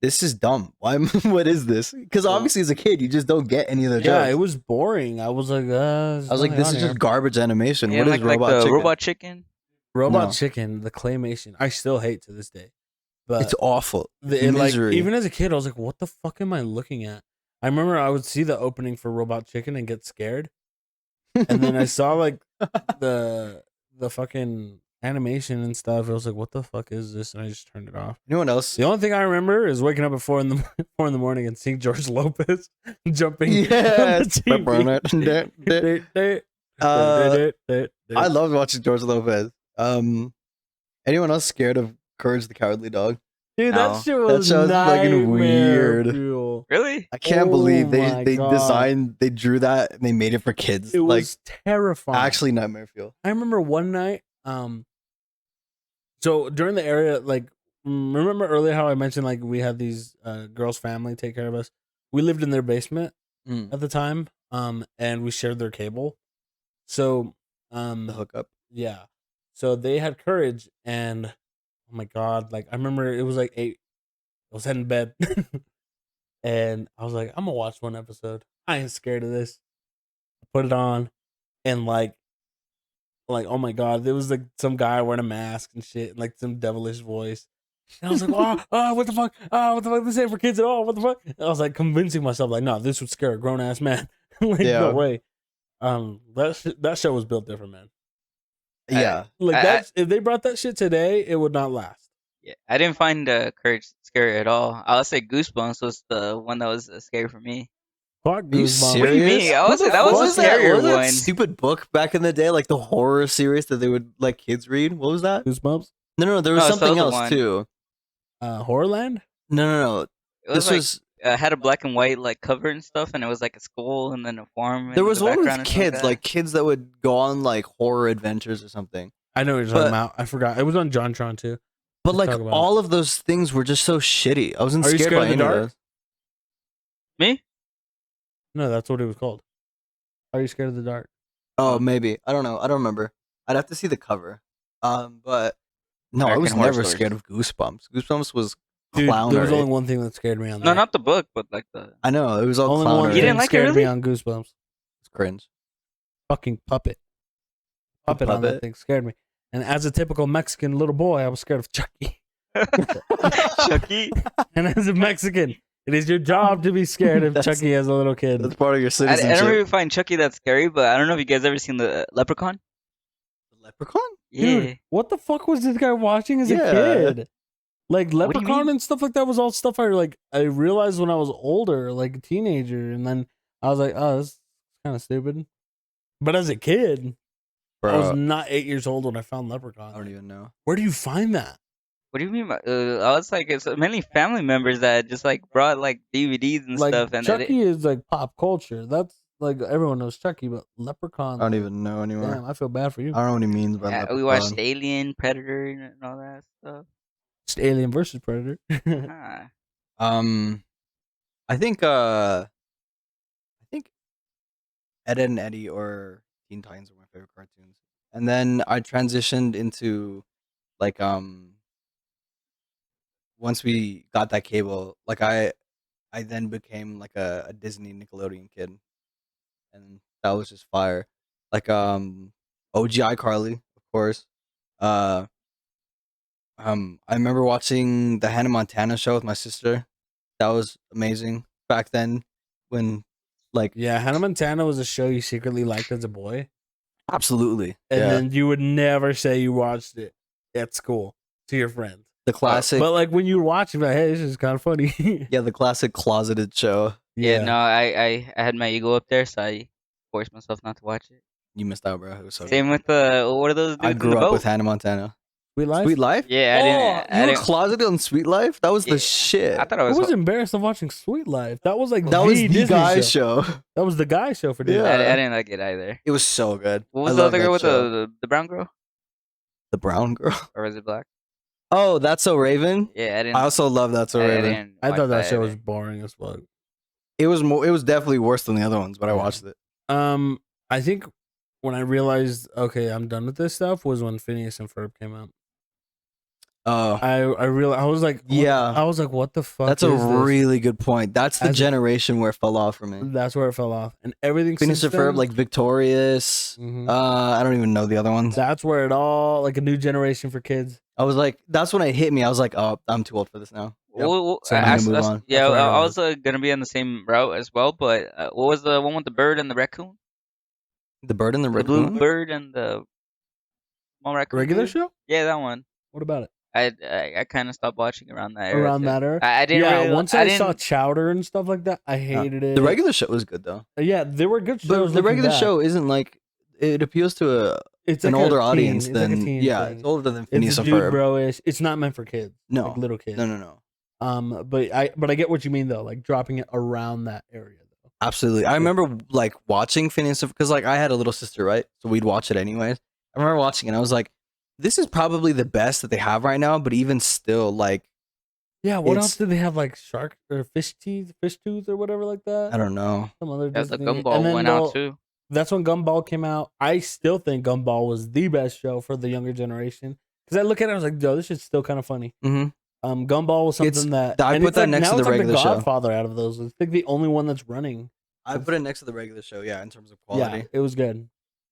this is dumb. Why? What is this? Because Well- obviously as a kid, you just don't get any of the Yeah, jokes. it was boring. I was like, I was like, this is just garbage animation. Yeah, What is like Robot the Chicken? Robot Chicken? Robot No. Chicken, the claymation. I still hate to this day. But It's awful. like Misery. even as a kid, I was like, what the fuck am I looking at? I remember I would see the opening for Robot Chicken and get scared. And then I saw like the fucking animation and stuff. I was like, what the fuck is this? And I just turned it off. Anyone else? The only thing I remember is waking up at 4 in the morning and seeing George Lopez jumping. Yes. on the TV. I loved watching George Lopez. Anyone else scared of Courage the Cowardly Dog? Dude, No. that shit was show's fucking nightmare weird. fuel. Really? I can't Oh believe my they God. they drew that and they made it for kids. It Like was terrifying. actually nightmare fuel. I remember one night, so during the area, like, remember earlier how I mentioned like we had these girls' family take care of us. We lived in their basement Mm. at the time, and we shared their cable. So, The hookup. yeah, so they had Courage, and oh my god, like I remember it was like 8. I was heading to bed, and I was like, I'm gonna watch one episode. I ain't scared of this. I put it on, and like oh my god, there was like some guy wearing a mask and shit, and like some devilish voice. And I was like, what the fuck? What the fuck? This ain't for kids at all. What the fuck? And I was like convincing myself, like, no, this would scare a grown ass man. Like, Yeah. no way. That show was built different, man. Yeah. Like I- that, if they brought that shit today, it would not last. Yeah, I didn't find Courage scary at all. I would say Goosebumps was the one that was scary for me. Fuck Are you Goosebumps. What do you serious? mean? That was a scarier what was that one. stupid book back in the day, like the horror series that they would like kids read? What was that? Goosebumps. No, there was No, it's the something other else one. too. Horrorland. No. It was This like was had a black and white like cover and stuff, and it was like a school and then a farm. there in was the one with background or something kids, that. like kids that would go on like horror adventures or something. I know what you're talking about. I forgot. It was on JonTron too. But Let's like talk about all of those things were just so shitty. I wasn't Are you scared scared by of the any of dark? those. Me? No, that's what it was called. Are you scared of the dark? Oh, maybe. I don't know. I don't remember. I'd have to see the cover. But no, I American was Horror never Stories. scared of Goosebumps. Goosebumps was Dude, there was clownery. only one thing that scared me on that. No, not the book, but like the. I know it was all only one clownery. You thing didn't like it, scared me really? on Goosebumps. It's cringe. Fucking puppet. Puppet on that puppet? thing scared me. And as a typical Mexican little boy, I was scared of Chucky. Chucky. And as a Mexican, it is your job to be scared of That's- Chucky as a little kid. That's part of your I citizenship. don't really find Chucky that scary, but I don't know if you guys ever seen the Leprechaun. Leprechaun? Yeah. Dude, what the fuck was this guy watching as Yeah. a kid? Like do you Leprechaun mean? and stuff like that was all stuff I realized when I was older, like a teenager, and then I was like, oh, this is kind of stupid. But as a kid, I was Bro, not 8 years old when I found Leprechaun. I don't even know. Where do you find that? What do you mean? I was like, it's mainly family members that just like brought like DVDs and Like stuff, and Chucky is like pop culture. That's like everyone knows Chucky, but Leprechaun. I don't even know anymore. Damn, I feel bad for you. I don't know what he means by Leprechaun. we watched Alien, Predator, and all that stuff. Just Alien versus Predator. Huh. I think Ed, Ed and Eddie or Teen Titans are my favorite cartoons. And then I transitioned into like once we got that cable, like I then became like a Disney Nickelodeon kid. And that was just fire. Like OG iCarly, of course. I remember watching the Hannah Montana show with my sister. That was amazing back then when like Yeah, Hannah Montana was a show you secretly liked as a boy, absolutely. and yeah. then you would never say you watched it at school to your friends. The classic But like when you watch it, like, hey, this is kind of funny. yeah, the classic closeted show. Yeah, no, I had my ego up there, so I forced myself not to watch it. You missed out, bro. It was so Same with what are those dudes I in grew the up boat? with Hannah Montana. Sweet Life. Sweet Life? Yeah, I You were didn't. closeted on Sweet Life? That was Yeah, the shit. I thought I I was. was embarrassed of watching Sweet Life. That was like that was the Disney guy show. show. That was the guy show for Disney. Yeah. I didn't like it either. It was so good. What I was the love other that girl with show. the brown girl, The brown girl? or was it black? Oh, That's So Raven? Yeah, I didn't. I also love That's So I Raven. didn't I watch thought that show either. was boring as fuck. It was definitely worse than the other ones, but I Yeah. watched it. I think when I realized, okay, I'm done with this stuff, was when Phineas and Ferb came out. Oh, I realized I was like, what- Yeah. I was like, what the fuck? that's a is this? really good point. That's the As a- generation where it fell off for me. That's where it fell off, and everything. Phineas and since Ferb, then- like Victorious. Mhm. I don't even know the other ones. That's where it all like a new generation for kids. I was like, that's when it hit me. I was like, oh, I'm too old for this now. So I'm gonna move on. Yeah, That's where I I was. was gonna be on the same route as well, but what was the one with the bird and the raccoon? The Bird and the The blue Raccoon? bird and the small raccoon. Regular dude? show? Yeah, that one. What about it? I kind of stopped watching around that era. Around too. that era? I didn't. Yeah, really, once I saw Chowder and stuff like that, I hated it. The regular show was good though. Yeah, they were good But shows. the looking regular back. show isn't like it appeals to it's an like a older teen- audience it's like a than teen yeah, thing. it's older than It's Phineas a and dude Ferb. bro-ish. It's not meant for kids. No. like little kids. No. But I get what you mean though, like dropping it around that area though. Absolutely. I remember like watching Phineas because like I had a little sister, right? So we'd watch it anyways. I remember watching it and I was like, this is probably the best that they have right now, but even still, like Yeah, what It's- else did they have? Like shark or fish tooth or whatever like that. I don't know. Some other Yeah, the Disney- Gumball and then went out too. That's when Gumball came out. I still think Gumball was the best show for the younger generation because I look at it, I was like, yo, this is still kind of funny. Mm-hmm. Gumball was something It's- that I and put it's that like, next now to the it's like regular show. Godfather out of those. It's like the only one that's running. I put it next to the regular show, yeah, in terms of quality. Yeah, it was good.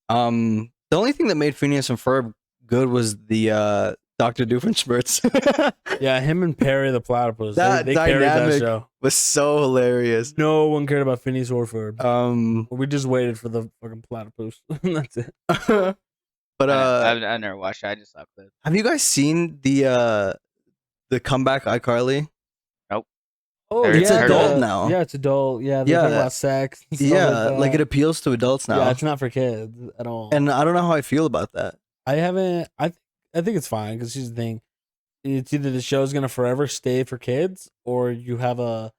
The only thing that made Phineas and Ferb good was the Dr. Doofenshmirtz. Yeah, him and Perry the Platypus. That they carried that dynamic- show. was so hilarious. No one cared about Phineas or Ferb. We We just waited for the fucking platypus. That's it. but I never watched it. I just saw clips. have you guys seen the comeback iCarly? Oh, It's adult the- now. Yeah, it's adult. Yeah, they Yeah. talk about sex. and stuff Yeah, like like it that. appeals to adults now. Yeah, it's not for kids at all. And I don't know how I feel about that. I haven't. I think it's fine because here's the thing: it's either the show's gonna forever stay for kids, or you have a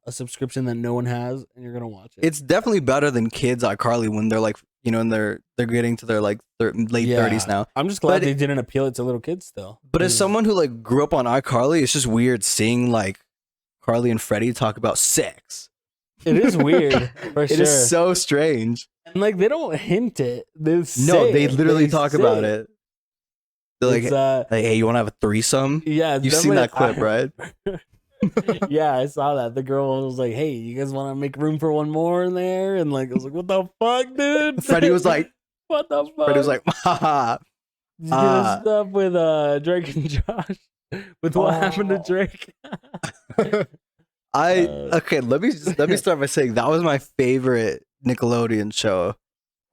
subscription that no one has, and you're gonna watch it. It's definitely better than kids iCarly when they're like, you know, and they're getting to their like late Yeah. 30s now. I'm just glad but they didn't appeal it to little kids still. But as 'Cause- someone who like grew up on iCarly, it's just weird seeing like Carly and Freddie talk about sex. It is weird for It sure. is so strange. And like they don't hint it. They No, say they it. literally They talk say about it. They're like, It's, hey, you want to have a threesome? yeah, it's You've seen that clip, definitely- right? Yeah, I saw that. The girl was like, "Hey, you guys want to make room for one more in there?" And like, I was like, "What the fuck, dude?" Freddie was like, "What the fuck?" Freddie was like, haha. Did you get his stuff with Drake and Josh? With what happened to Oh. Drake? Okay, let me start by saying that was my favorite Nickelodeon show,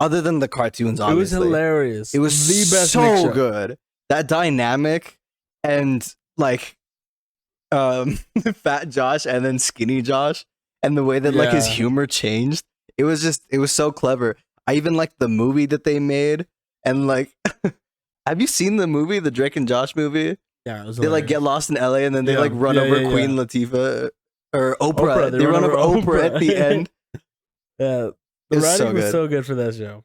other than the cartoons. It was Obviously, hilarious. it was the best Nick so show. good. That dynamic and like, Fat Josh and then Skinny Josh, and the way that like his Yeah. humor changed. It was so clever. I even liked the movie that they made, and like, have you seen the movie, the Drake and Josh movie? Yeah, it was They like get hilarious. lost in LA and then they Yeah, like run yeah, over yeah, Queen yeah. Latifah or Oprah. Oprah, They run over Oprah at the end. Yeah, the It's writing so was good. so good for that show.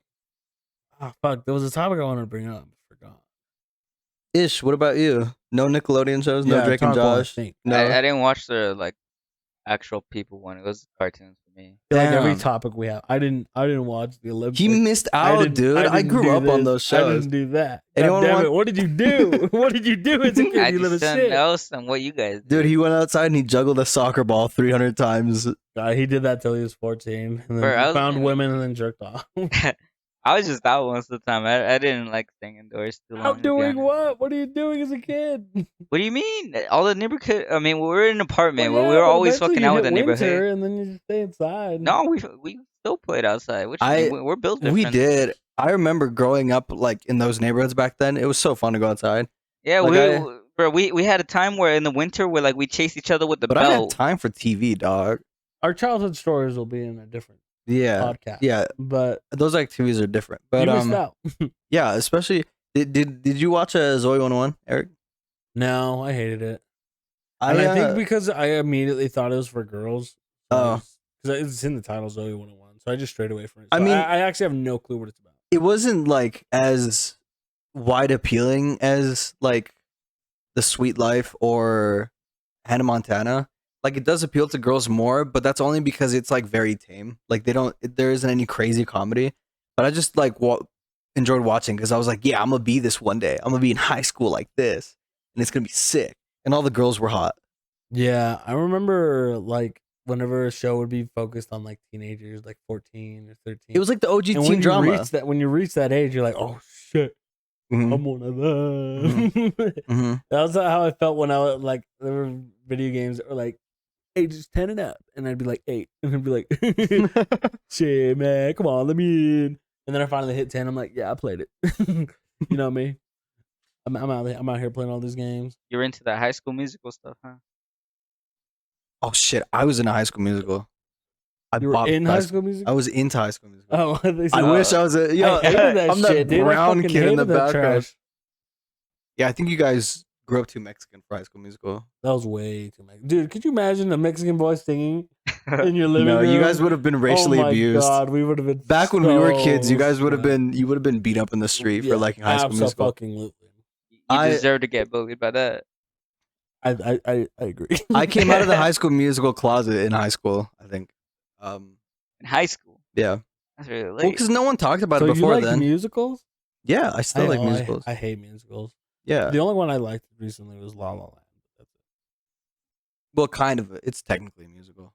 Oh fuck, there was a topic I wanted to bring up. I forgot. Ish, what about you? No Nickelodeon shows? No Yeah, Drake and Talk While I Josh? Think. No. I didn't watch the like actual people one. It was cartoons for me. I feel like every Damn. topic we have. I didn't watch the Olympics. He missed out, dude. I didn't grew do up on this. those I shows. didn't do that. Anyone God damn want- it! What did you do? What did you do as a kid? I You little just don't shit. know some what you guys Dude, did. he went outside and he juggled a soccer ball 300 times. He did that till he was 14, and then Bro, I he was found gonna- women and then jerked off. I was just out most of the time. I didn't like staying indoors too long. Out to be doing honest. what? What are you doing as a kid? What do you mean? All the neighborhood. I mean, we were in an apartment Well, where we yeah, were but always eventually fucking you out with hit the neighborhood. winter, and then you just stay inside. No, we still played outside. Which I- we're built different. We did. I remember growing up like in those neighborhoods back then. It was so fun to go outside. Yeah, Like, bro, we had a time where in the winter where like we chased each other with the But I had belt. time for TV, dog. Our childhood stories will be in a different Yeah. podcast. Yeah. but Those activities are different. But you missed out. yeah, especially did you watch Zoe 101, Eric? No, I hated it. And I think because I immediately thought it was for girls. Oh. Because it's in the title Zoe 101. So I just strayed away from it. I So mean- I actually have no clue what it's about. it wasn't like as wide appealing as like The Sweet Life or Hannah Montana. Like it does appeal to girls more, but that's only because it's like very tame. Like there isn't any crazy comedy. But I just like enjoyed watching because I was like, yeah, I'm gonna be this one day. I'm gonna be in high school like this, and it's gonna be sick. And all the girls were hot. Yeah, I remember like whenever a show would be focused on like teenagers, like 14 or 13. It was like the OG and teen drama. When you reach that age, you're like, oh shit, Mhm. I'm one of them. Mhm. That was how I felt when I was like, there were video games that were like ages 10 and up, and I'd be like 8, and I'd be like, shit, man, come on, let me in. And then I finally hit 10. I'm like, yeah, I played it. You know me. I'm out here playing all these games. You're into that High School Musical stuff, huh? Oh shit! I was in a High School Musical. You were in High School Musical? I was into High School Musical. Oh, they said- I wish I was a. Yo, I hated that I'm shit, that dude. I brown fucking kid in the hated that background. trash. Yeah, I think you guys grew up too Mexican for High School Musical. That was way too much. Dude, could you imagine a Mexican boy singing in your living No, room? you guys would have been racially oh my abused. God, we would have been Back when we were so kids, you guys would have sad. been beat up in the street Yeah, for liking High School Musical. abso-fucking-lutely. You I- deserve to get bullied by that. I agree. I came out of the High School Musical closet in high school. I think. In high school. Yeah. That's really Well, late. because no one talked about So it you before like then. musicals? Yeah, I still like musicals. I hate musicals. Yeah. The only one I liked recently was La La Land. That's it. Well, kind of. It's technically a musical.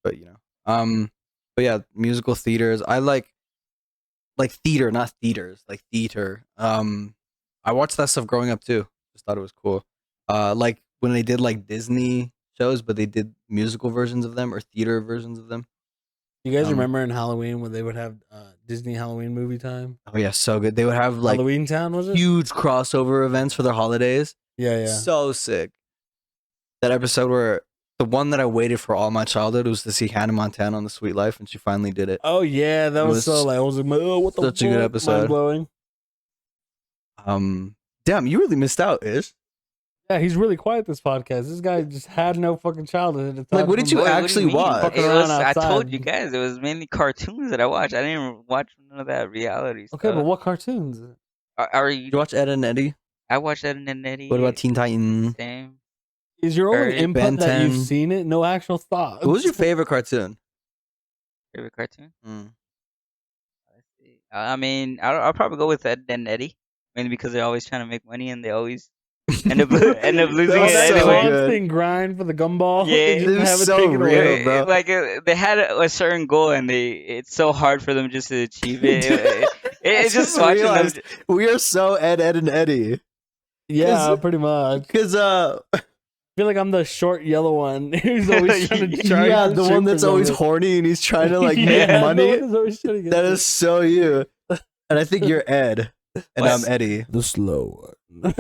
But you know. But yeah, musical theaters. I like theater, not theaters, like theater. I watched that stuff growing up too. Just thought it was cool. Like when they did like Disney shows, but they did musical versions of them or theater versions of them. You guys Um, remember in Halloween when they would have Disney Halloween movie time? Oh yeah, so good. They would have like Halloween Town, was it? huge crossover events for their holidays. Yeah, yeah. So sick. That episode where the one that I waited for all my childhood was to see Hannah Montana on The Sweet Life, and she finally did it. Oh yeah, that It was, was so like I was like, oh, what the such a good fuck? episode. Mind-blowing. Damn, you really missed out, Ish. Yeah, he's really quiet this podcast. This guy just had no fucking childhood. At the Like, time what did from- you What do actually mean? watch? Fucking It around was, I told outside. you guys, it was mainly cartoons that I watched. I didn't watch none of that reality stuff. Okay, but what cartoons? Are Did you? you watch Ed and Eddie? I watched Ed and Eddie. What about Teen Titans? Same. Is your only Or input Ben that you've 10. seen it? No actual thought. What was your favorite cartoon? favorite cartoon? Mm. Let's see. I mean, I'll probably go with Ed and Eddie, mainly because they're always trying to make money and they always end up losing was it so anyway. good. constant grind for the gumball. Yeah. They just It was have it so taken real, away. bro. Like they had a certain goal and it's so hard for them just to achieve it. It's just watching them. realized we are so Ed, and Eddie. Yeah, pretty much. Because I feel like I'm the short yellow one who's always trying to charge. yeah, the one that's always something. horny and he's trying to like Yeah, make the money. one that's always trying to get That it. is so you. And I think you're Ed, and I'm Eddie. the slow one.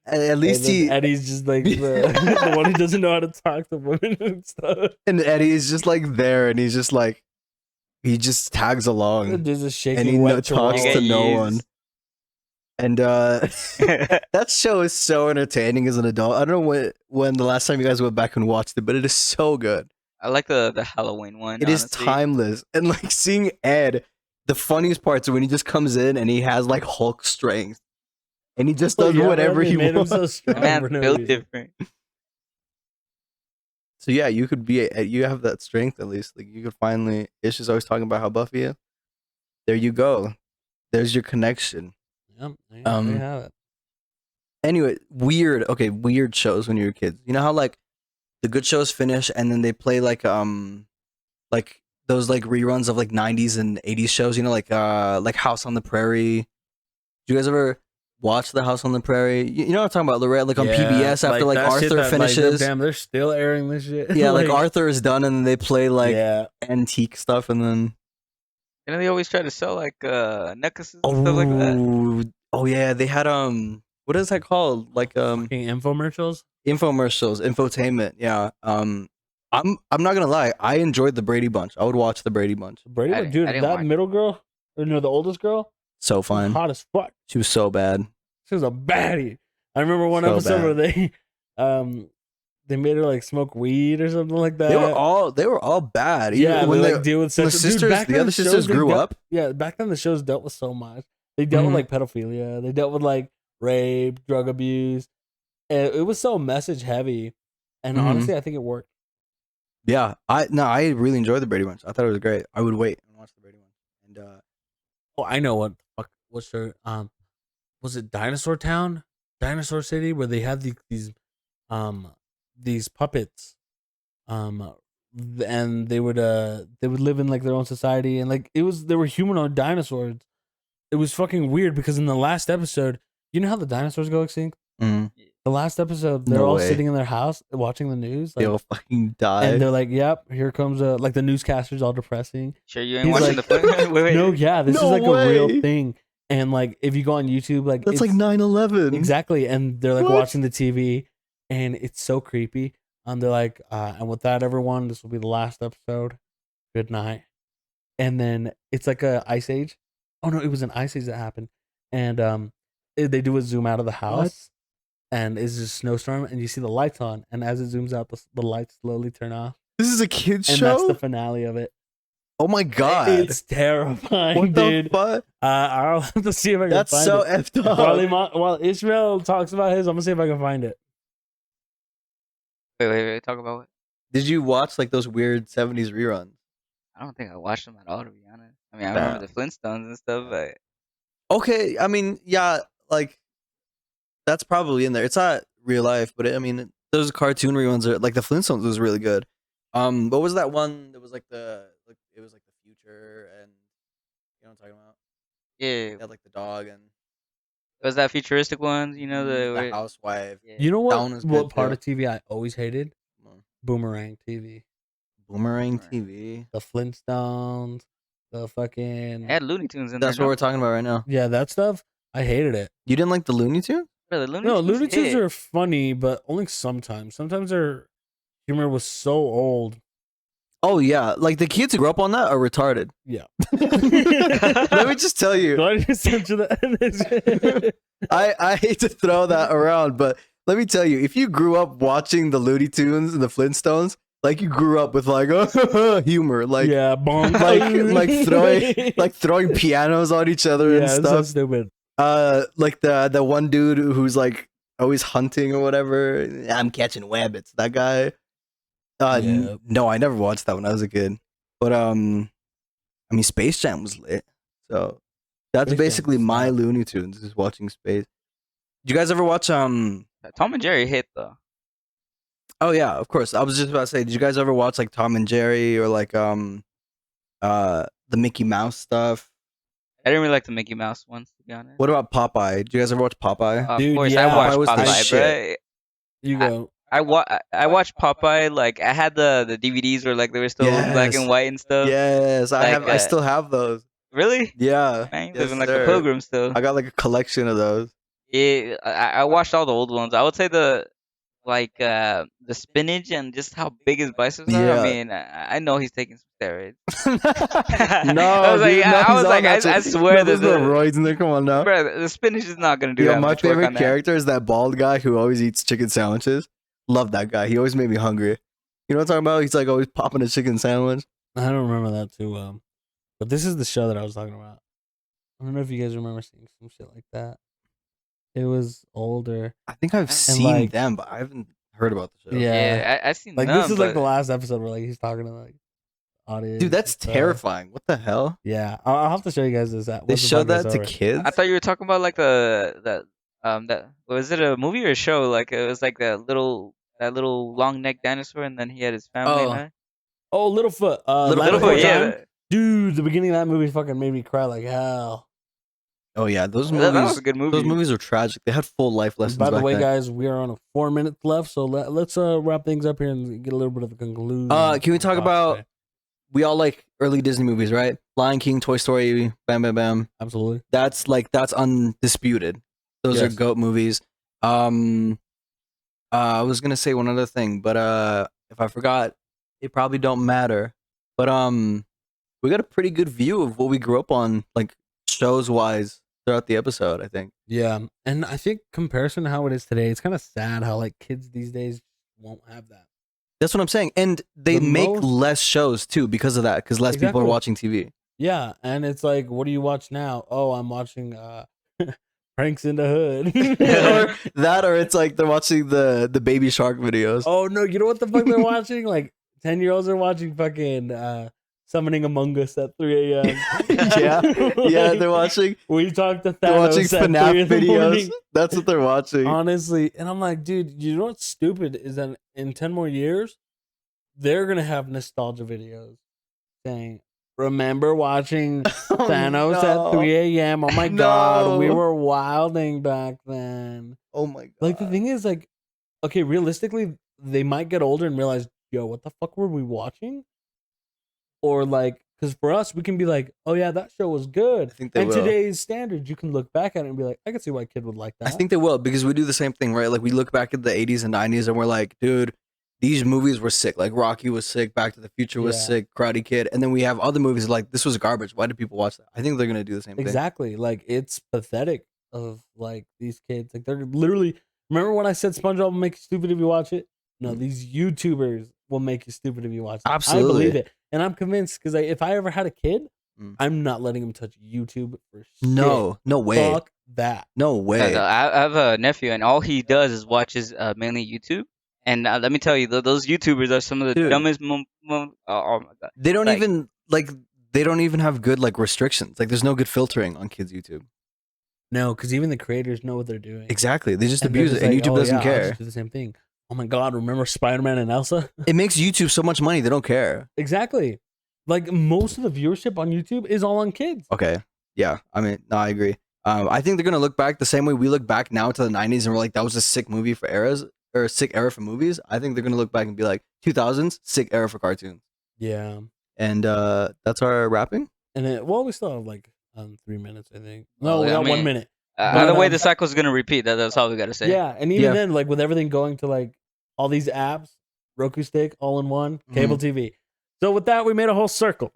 At least And then Eddie's just like the one who doesn't know how to talk to women and stuff. and Eddie is just like there, and he's just like, he just tags along, There's a shaking and he wet talks You to get no used. one. And that show is so entertaining as an adult. I don't know when the last time you guys went back and watched it, but it is so good. I like the Halloween one. It is honestly. timeless. And like seeing Ed, the funniest parts are when he just comes in and he has like Hulk strength. And he just does whatever they he made him wants. so The strong for man's no built reason. different. So yeah, you could be you have that strength at least. Like you could finally Ish is always talking about how Buffy is. There you go. There's your connection. Yep, there Um, you have it. Anyway, weird shows when you were kids. You know how like the good shows finish and then they play like those like reruns of like 90s and 80s shows, you know, like House on the Prairie. Do you guys ever watch the House on the Prairie? You know what I'm talking about, Lorette? Like on Yeah, PBS after like that shit Arthur that, finishes. damn, they're still airing this shit. Yeah, like Arthur is done and then they play like yeah. antique stuff and then You know, they always try to sell like necklaces and stuff like that. oh yeah, they had what is that called? Like Fucking infomercials. infomercials, infotainment. Yeah. I'm not gonna lie, I enjoyed the Brady Bunch. I would watch the Brady Bunch. Brady, I dude, didn't that watch middle girl, or no, the oldest girl, So was fun. hot as fuck. She was so bad. She was a baddie. I remember one So episode bad. where they made her like smoke weed or something like that. They were all bad. yeah, Even when they they, like deal with when the sexual. Dude, sisters, back the then other shows, sisters they grew dealt- up. Yeah, back then the shows dealt with so much. They dealt Mhm. with like pedophilia. They dealt with like rape, drug abuse. And it was so message heavy, and Mhm. honestly, I think it worked. Yeah, I really enjoyed the Brady Bunch. I thought it was great. I would wait and watch the Brady Bunch. And Oh, I know what the fuck. What's their was it Dinosaur Town, Dinosaur City, where they had these puppets, and they would live in like their own society, and like they were humanoid dinosaurs. It was fucking weird because in the last episode, you know how the dinosaurs go extinct. mhm, The last episode, they're No all way. sitting in their house watching the news, they like, all fucking and died. they're like, "Yep, here comes like the newscasters, all depressing." Sure, you ain't He's watching like- the Flint? Wait. No, yeah, this No is like a real way. thing, and like if you go on YouTube, like That's like it's- 9/11. exactly, and they're like What? watching the TV, and it's so creepy. They're like, and with that, everyone, this will be the last episode. Good night. And then it's like a ice age. Oh no, it was an ice age that happened, and they do a zoom out of the house, and it's just snowstorm, and you see the lights on, and as it zooms out, the lights slowly turn off, This is a kids and show. that's the finale of it. Oh my god! It's terrifying, What the dude. fuck? I'll have to see if I can That's find so it. effed up. While Ishmael talks about his, I'm gonna see if I can find it. Wait. Talk about what? Did you watch like those weird 70s reruns? I don't think I watched them at all, to be honest. I mean, I remember the Flintstones and stuff, but Okay, I mean, yeah, like that's probably in there. It's not real life, but I mean, those cartoon reruns are like the Flintstones was really good. What was that one that was like it was like the future and you know what I'm talking about? yeah, It had like the dog and it was that futuristic one, you know, the housewife. Yeah. You know That what? one was What good, part too. of TV I always hated? Come on. Boomerang TV. Boomerang Boomerang. TV. The Flintstones. The fucking It had Looney Tunes in That's there. what we're talking about right now. yeah, that stuff. I hated it. You didn't like the Looney Tunes? The Looney No, Tunes Looney Tunes hit. are funny, but only sometimes. Sometimes their humor was so old. Oh yeah, like the kids who grew up on that are retarded. Yeah. Let me just tell you, Do I just send you that? I hate to throw that around, but let me tell you, if you grew up watching the Looney Tunes and the Flintstones, like you grew up with like humor, like yeah, bonk. like throwing pianos on each other yeah, and it's so stuff. stupid. Like the one dude who's like always hunting or whatever. I'm catching wabbits. That guy. Yeah. No, I never watched that when I was a kid. But I mean, Space Jam was lit. So that's Space Jam basically was my slap. Looney Tunes. Is watching Space. Did you guys ever watch Tom and Jerry hit though. Oh yeah, of course. I was just about to say, did you guys ever watch like Tom and Jerry or like the Mickey Mouse stuff? I didn't really like the Mickey Mouse ones, to be honest. What about Popeye? Did you guys ever watch Popeye? Of Dude, course, yeah. I watched Popeye was the Popeye, bro. shit. You I- go. I watched Popeye. Like I had the DVDs where like they were still black Yes. and white and stuff. Yes, I Like, have. I still have those. Really? Yeah. Man, you Yes, living like sir. a pilgrim still. I got like a collection of those. Yeah, I watched all the old ones. I would say the spinach and just how big his biceps are. Yeah. I mean, I know he's taking some steroids. No, I was like, dude, no, I he's was on like, that I shit. swear No, that there's no roids in there. Come on now. bro, the spinach is not gonna do Yo, that my much work favorite on that. character is that bald guy who always eats chicken sandwiches. Love that guy. He always made me hungry. You know what I'm talking about? He's like always popping a chicken sandwich. I don't remember that too well. But this is the show that I was talking about. I don't know if you guys remember seeing some shit like that. It was older. I think I've seen like- them, but I haven't heard about the show. Yeah. Yeah, I seen Like them, this is like but the last episode where like he's talking to like audience. Dude, that's and stuff. terrifying. What the hell? Yeah, I'll have to show you guys this. They once the showed podcast that to over. kids? I thought you were talking about like that was it a movie or a show? Like it was like that little long necked dinosaur, and then he had his family. Oh. in it. Oh, Littlefoot. Land Littlefoot, Before yeah. Time. Dude, the beginning of that movie fucking made me cry like hell. Oh yeah, those That was movies. a good movie. Those movies were tragic. They had full life lessons. By the back way, then. guys, we are on 4 minutes left, so let's wrap things up here and get a little bit of a conclusion. Can we talk Thoughts about- today. we all like early Disney movies, right? Lion King, Toy Story, Bam Bam Bam. Absolutely. That's undisputed. Those are Yes. GOAT movies. I was gonna say one other thing, but if I forgot, it probably don't matter. But we got a pretty good view of what we grew up on, like shows wise, throughout the episode. I think. Yeah, and I think comparison to how it is today, it's kind of sad how like kids these days won't have that. That's what I'm saying, and they The make most- less shows too because of that. Because less people are Exactly. watching TV. Yeah, and it's like, what do you watch now? Oh, I'm watching Pranks in the Hood. or that, or it's like they're watching the Baby Shark videos. Oh no, you know what the fuck they're watching? Like 10-year-olds are watching fucking Summoning Among Us at 3 a.m. yeah, they're watching. We talked to Thanos They're watching at 3 FNAF in the videos. morning. That's what they're watching. Honestly, and I'm like, dude, you know what's stupid is that in 10 more years, they're gonna have nostalgia videos saying, "Remember watching Thanos at 3 a.m. Oh my god, we No. were wilding back then." Oh my god! Like the thing is, like, okay, realistically, they might get older and realize, yo, what the fuck were we watching? Or like, because for us, we can be like, oh yeah, that show was good. I think they And will. today's standards, you can look back at it and be like, I can see why a kid would like that. I think they will because we do the same thing, right? Like we look back at the 80s and 90s and we're like, dude, these movies were sick. Like Rocky was sick, Back to the Future was Yeah. sick, Karate Kid, and then we have other movies like this was garbage. Why did people watch that? I think they're gonna do the same thing. Exactly. Like it's pathetic of like these kids. Like they're literally. Remember when I said SpongeBob will make you stupid if you watch it? No, these YouTubers will make you stupid if you watch it. I Absolutely. believe it, and I'm convinced because if I ever had a kid, Mm. I'm not letting him touch YouTube for shit. No way. Fuck that. No way. I have a nephew, and all he does is watches mainly YouTube. And let me tell you, those YouTubers are some of the Dude. dumbest. Oh my god! They don't like- even they don't even have good like restrictions. Like there's no good filtering on kids' YouTube. No, because even the creators know what they're doing. Exactly. They just And they're abuse it, just and like, YouTube "Oh, doesn't yeah, I'll care. just do the same thing. Oh my god! Remember Spider-Man and Elsa? It makes YouTube so much money they don't care. Exactly. Like most of the viewership on YouTube is all on kids. Okay. Yeah. I mean, no, I agree. I think they're gonna look back the same way we look back now to the 90s and we're like, that was a sick movie for eras or a sick era for movies. I think they're gonna look back and be like, 2000s, sick era for cartoons. Yeah. And that's our wrapping. And then, well, we still have like 3 minutes, I think. No, Well, we I got mean, 1 minute. Either But, way, the cycle's gonna repeat. That's all we gotta say. Yeah, and even Yeah. then, like with everything going to like all these apps, Roku stick, all in one, cable TV. So with that, we made a whole circle.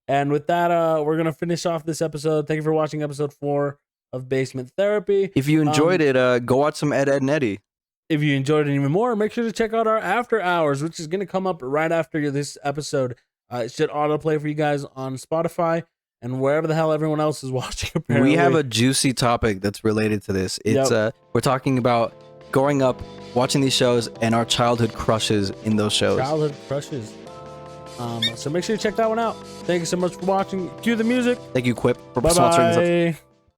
And with that, we're gonna finish off this episode. Thank you for watching episode 4 of Basement Therapy. If you enjoyed it, go watch some Ed, Ed, and Eddie. If you enjoyed it even more, make sure to check out our after hours, which is gonna come up right after this episode. It should autoplay for you guys on Spotify. and wherever the hell everyone else is watching. Apparently. We have a juicy topic that's related to this. It's we're talking about growing up, watching these shows, and our childhood crushes in those shows. Childhood crushes. So make sure you check that one out. Thank you so much for watching. Cue the music. Thank you, Quip, for sponsoring this episode. Bye-bye.